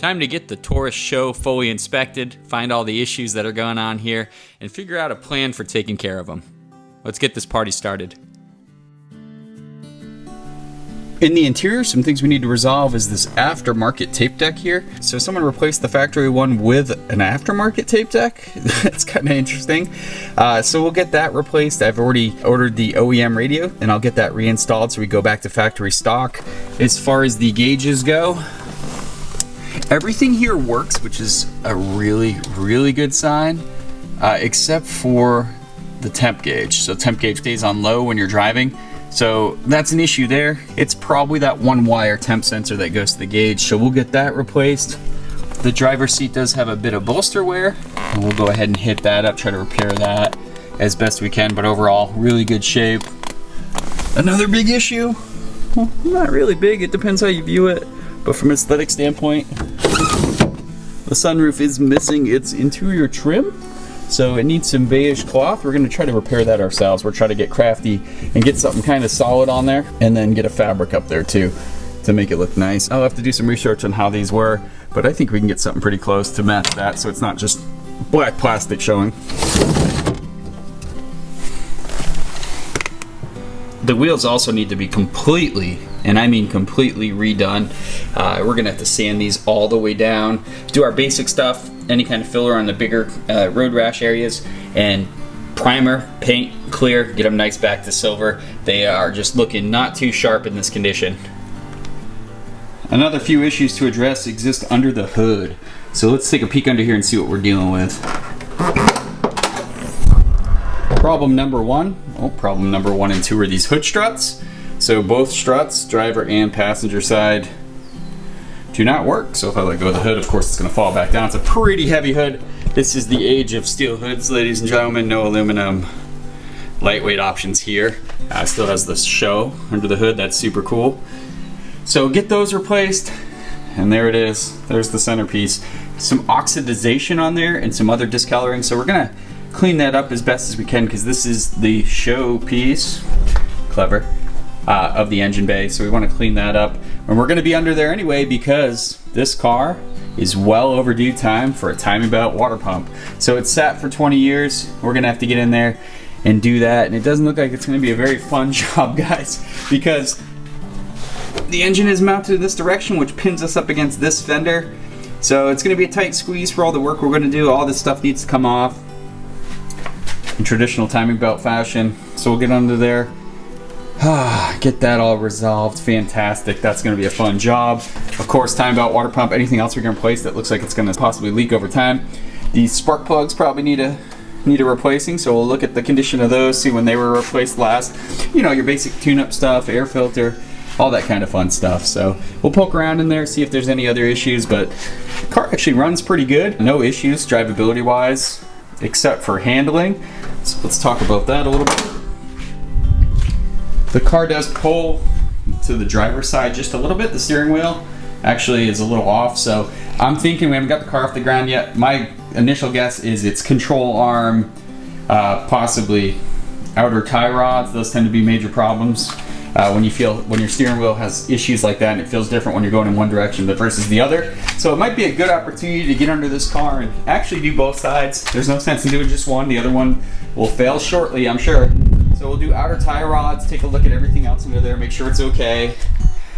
Time to get the Taurus SHO fully inspected, find all the issues that are going on here, and figure out a plan for taking care of them. Let's get this party started. In the interior, some things we need to resolve is this aftermarket tape deck here. So someone replaced the factory one with an aftermarket tape deck. That's kind of interesting. So we'll get that replaced. I've already ordered the OEM radio and I'll get that reinstalled so we go back to factory stock. As far as the gauges go, everything here works, which is a really, really good sign, except for the temp gauge. So temp gauge stays on low when you're driving. So that's an issue there. It's probably that one wire temp sensor that goes to the gauge. So we'll get that replaced. The driver's seat does have a bit of bolster wear, and we'll go ahead and hit that up, try to repair that as best we can, but overall, really good shape. Another big issue, well, not really big, it depends how you view it, but from an aesthetic standpoint, the sunroof is missing its interior trim. So it needs some beige cloth. We're going to try to repair that ourselves. We're trying to get crafty and get something kind of solid on there, and then get a fabric up there too to make it look nice. I'll have to do some research on how these were, but I think we can get something pretty close to match that so it's not just black plastic showing. The wheels also need to be completely, and I mean completely, redone. We're going to have to sand these all the way down, do our basic stuff, any kind of filler on the bigger road rash areas, and primer, paint, clear, get them nice back to silver. They are just looking not too sharp in this condition. Another few issues to address exist under the hood. So let's take a peek under here and see what we're dealing with. Problem number one and two are these hood struts. So both struts, driver and passenger side, do not work. So if I let go of the hood, of course it's going to fall back down. It's a pretty heavy hood. This is the age of steel hoods, ladies and gentlemen. No aluminum, lightweight options here. Still has the SHO under the hood. That's super cool. So get those replaced, and there it is. There's the centerpiece. Some oxidization on there and some other discoloring. So we're gonna clean that up as best as we can because this is the SHO piece. Clever. Of the engine bay, so we want to clean that up, and we're going to be under there anyway because this car is well overdue time for a timing belt water pump. So it's sat for 20 years. We're going to have to get in there and do that, and it doesn't look like it's going to be a very fun job, guys, because the engine is mounted in this direction, which pins us up against this fender. So it's going to be a tight squeeze for all the work we're going to do. All this stuff needs to come off in traditional timing belt fashion. So we'll get under there. Get that all resolved. Fantastic. That's going to be a fun job. Of course, time belt, water pump, anything else we're going to replace that looks like it's going to possibly leak over time. These spark plugs probably need a replacing, so we'll look at the condition of those, see when they were replaced last. You know, your basic tune-up stuff, air filter, all that kind of fun stuff. So we'll poke around in there, see if there's any other issues, but the car actually runs pretty good. No issues drivability-wise, except for handling. So let's talk about that a little bit. The car does pull to the driver's side just a little bit. The steering wheel actually is a little off, so I'm thinking we haven't got the car off the ground yet. My initial guess is it's control arm, possibly outer tie rods. Those tend to be major problems when your steering wheel has issues like that, and it feels different when you're going in one direction versus the other. So it might be a good opportunity to get under this car and actually do both sides. There's no sense in doing just one. The other one will fail shortly, I'm sure. So we'll do outer tie rods, take a look at everything else under there, make sure it's okay.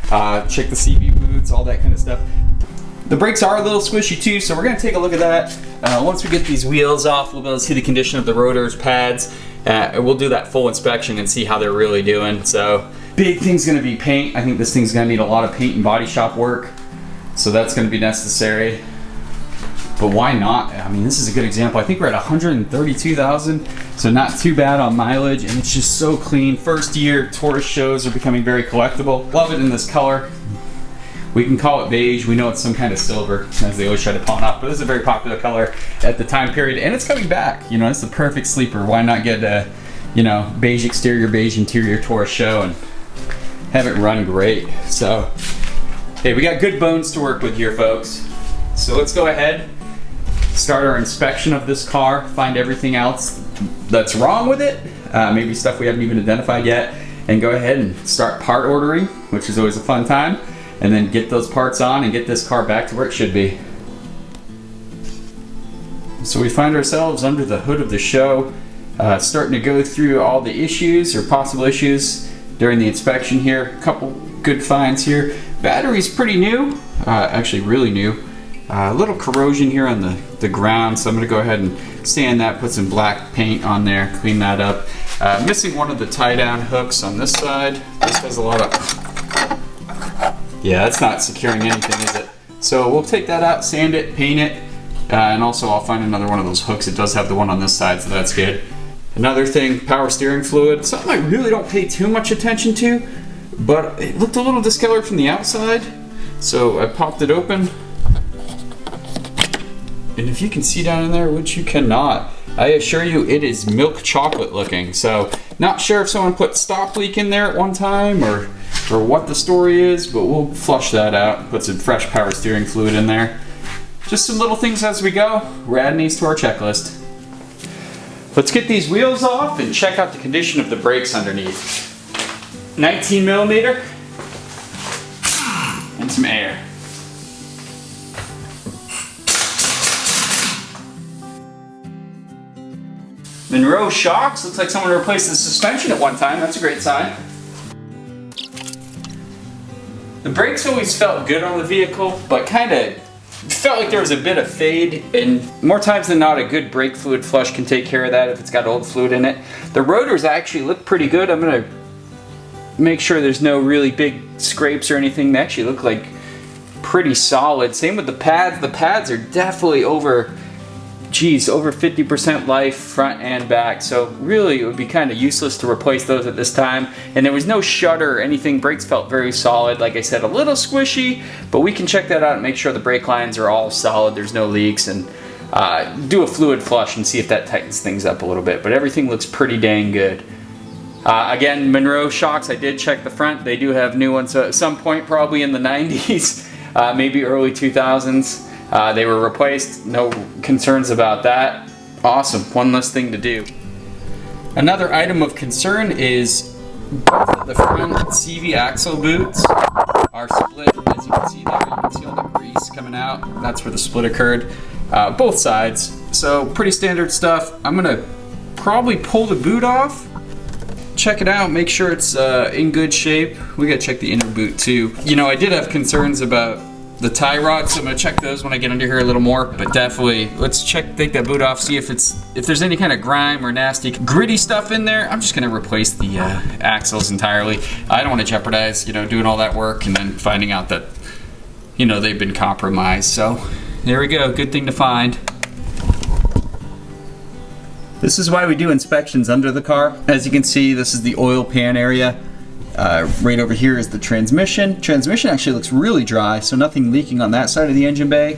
Check the CV boots, all that kind of stuff. The brakes are a little squishy too, so we're going to take a look at that. Once we get these wheels off, we'll be able to see the condition of the rotors, pads. We'll do that full inspection and see how they're really doing. So big thing's going to be paint. I think this thing's going to need a lot of paint and body shop work. So that's going to be necessary. But why not? I mean, this is a good example. I think we're at 132,000, so not too bad on mileage, and it's just so clean. First year Taurus SHOs are becoming very collectible. Love it in this color. We can call it beige. We know it's some kind of silver, as they always try to pawn off, but this is a very popular color at the time period, and it's coming back. You know, it's the perfect sleeper. Why not get a, beige exterior, beige interior Taurus SHO and have it run great? So, hey, we got good bones to work with here, folks. So let's go ahead, start our inspection of this car, find everything else that's wrong with it, maybe stuff we haven't even identified yet, and go ahead and start part ordering, which is always a fun time. and then get those parts on and get this car back to where it should be. So we find ourselves under the hood of the SHO, starting to go through all the issues or possible issues during the inspection here. A couple good finds here. Battery's pretty new, actually really new. A little corrosion here on the ground, so I'm going to go ahead and sand that, put some black paint on there, clean that up. Missing one of the tie-down hooks on this side. This has a lot of... Yeah, that's not securing anything, is it? So we'll take that out, sand it, paint it, and also I'll find another one of those hooks. It does have the one on this side, so that's good. Another thing, power steering fluid. Something I really don't pay too much attention to, but it looked a little discolored from the outside. So I popped it open. And if you can see down in there, which you cannot, I assure you it is milk chocolate looking. So not sure if someone put stop leak in there at one time or what the story is, but we'll flush that out, put some fresh power steering fluid in there. Just some little things as we go. We're adding these to our checklist. Let's get these wheels off and check out the condition of the brakes underneath. 19 millimeter and some air. Monroe shocks. Looks like someone replaced the suspension at one time. That's a great sign. The brakes always felt good on the vehicle, but kind of felt like there was a bit of fade, and more times than not a good brake fluid flush can take care of that if it's got old fluid in it. The rotors actually look pretty good. I'm going to make sure there's no really big scrapes or anything. They actually look like pretty solid. Same with the pads. The pads are definitely over 50% life front and back, so really it would be kind of useless to replace those at this time. And there was no shudder or anything. Brakes felt very solid. Like I said, a little squishy, but we can check that out and make sure the brake lines are all solid, there's no leaks, and do a fluid flush and see if that tightens things up a little bit. But everything looks pretty dang good. Again, Monroe shocks, I did check the front. They do have new ones, so at some point probably in the 90s, maybe early 2000s. They were replaced, no concerns about that. Awesome, one less thing to do. Another item of concern is both of the front CV axle boots are split. As you can see there, you can see all the grease coming out. That's where the split occurred. Both sides, so pretty standard stuff. I'm gonna probably pull the boot off, check it out, make sure it's in good shape. We gotta check the inner boot too. You know, I did have concerns about the tie rods, so I'm gonna check those when I get under here a little more, but definitely let's take that boot off, see if there's any kind of grime or nasty gritty stuff in there. I'm just gonna replace the axles entirely. I don't want to jeopardize, doing all that work and then finding out that, they've been compromised. So there we go, good thing to find. This is why we do inspections under the car. As you can see, this is the oil pan area. Right over here is the transmission. Transmission actually looks really dry, so nothing leaking on that side of the engine bay.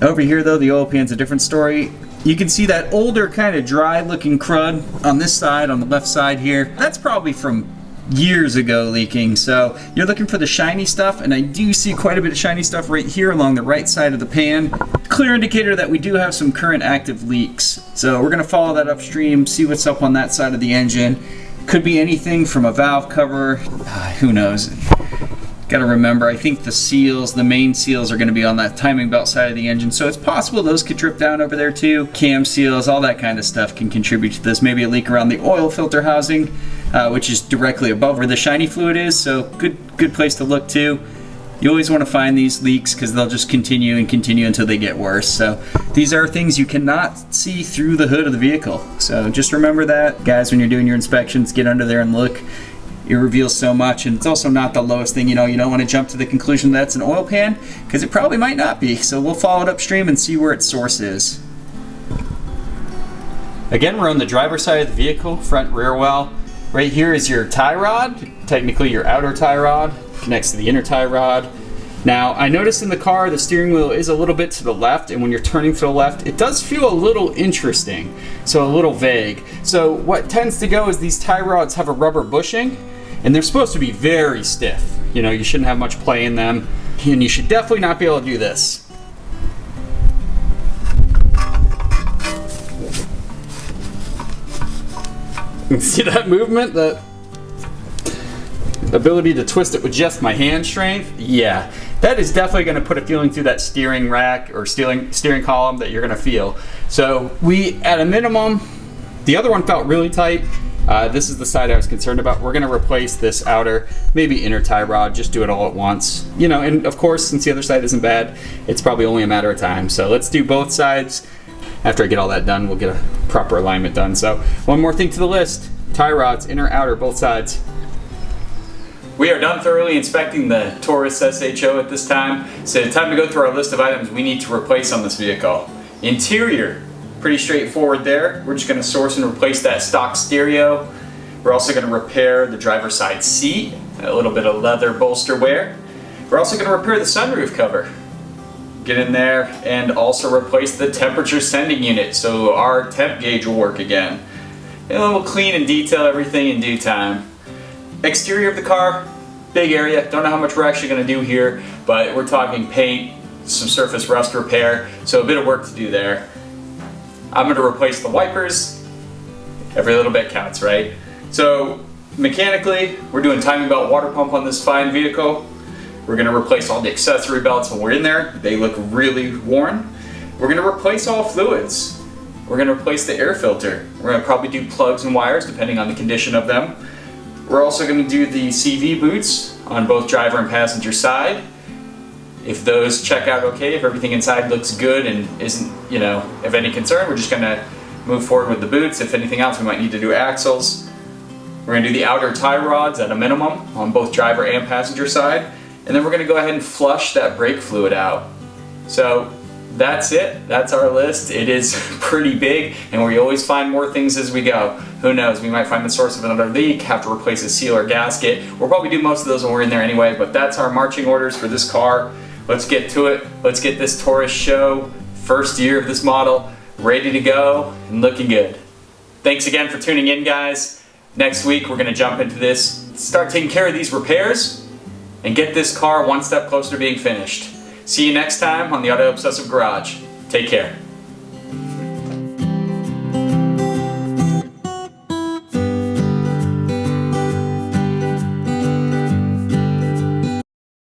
Over here though, the oil pan's a different story. You can see that older kind of dry looking crud on this side, on the left side here. That's probably from years ago leaking, so you're looking for the shiny stuff, and I do see quite a bit of shiny stuff right here along the right side of the pan. Clear indicator that we do have some current active leaks. So we're gonna follow that upstream, see what's up on that side of the engine. Could be anything from a valve cover, who knows. Gotta remember, I think the seals, the main seals, are gonna be on that timing belt side of the engine, so it's possible those could drip down over there too. Cam seals, all that kind of stuff can contribute to this. Maybe a leak around the oil filter housing, which is directly above where the shiny fluid is, so good place to look too. You always want to find these leaks because they'll just continue and continue until they get worse. So these are things you cannot see through the hood of the vehicle. So just remember that, guys, when you're doing your inspections, get under there and look. It reveals so much, and it's also not the lowest thing. You don't want to jump to the conclusion that it's an oil pan, because it probably might not be. So we'll follow it upstream and see where its source is. Again, we're on the driver's side of the vehicle, front rear well. Right here is your tie rod, technically your outer tie rod, connects to the inner tie rod. Now, I noticed in the car the steering wheel is a little bit to the left, and when you're turning to the left, it does feel a little interesting, so a little vague. So what tends to go is these tie rods have a rubber bushing, and they're supposed to be very stiff. You shouldn't have much play in them, and you should definitely not be able to do this. See that movement? ability to twist it with just my hand strength, yeah, that is definitely going to put a feeling through that steering rack or steering column that you're going to feel. So we, at a minimum, the other one felt really tight. This is the side I was concerned about. We're going to replace this outer, maybe inner tie rod, just do it all at once. You know, and of course, since the other side isn't bad, it's probably only a matter of time. So let's do both sides. After I get all that done, we'll get a proper alignment done. So one more thing to the list, tie rods, inner, outer, both sides. We are done thoroughly inspecting the Taurus SHO at this time, so time to go through our list of items we need to replace on this vehicle. Interior, pretty straightforward there. We're just going to source and replace that stock stereo. We're also going to repair the driver's side seat, a little bit of leather bolster wear. We're also going to repair the sunroof cover. Get in there and also replace the temperature sending unit so our temp gauge will work again. And then we'll clean and detail everything in due time. Exterior of the car, big area. Don't know how much we're actually going to do here, but we're talking paint, some surface rust repair, so a bit of work to do there. I'm going to replace the wipers. Every little bit counts, right? So mechanically, we're doing timing belt water pump on this fine vehicle. We're going to replace all the accessory belts when we're in there. They look really worn. We're going to replace all fluids. We're going to replace the air filter. We're going to probably do plugs and wires depending on the condition of them. We're also going to do the CV boots on both driver and passenger side. If those check out okay, if everything inside looks good and isn't, you know, of any concern, we're just going to move forward with the boots. If anything else, we might need to do axles. We're going to do the outer tie rods at a minimum on both driver and passenger side. And then we're going to go ahead and flush that brake fluid out. So that's it. That's our list. It is pretty big, and we always find more things as we go. Who knows? We might find the source of another leak, have to replace a seal or gasket. We'll probably do most of those when we're in there anyway, but that's our marching orders for this car. Let's get to it. Let's get this Taurus SHO, first year of this model, ready to go and looking good. Thanks again for tuning in, guys. Next week, we're going to jump into this, start taking care of these repairs, and get this car one step closer to being finished. See you next time on the Auto Obsessive Garage. Take care.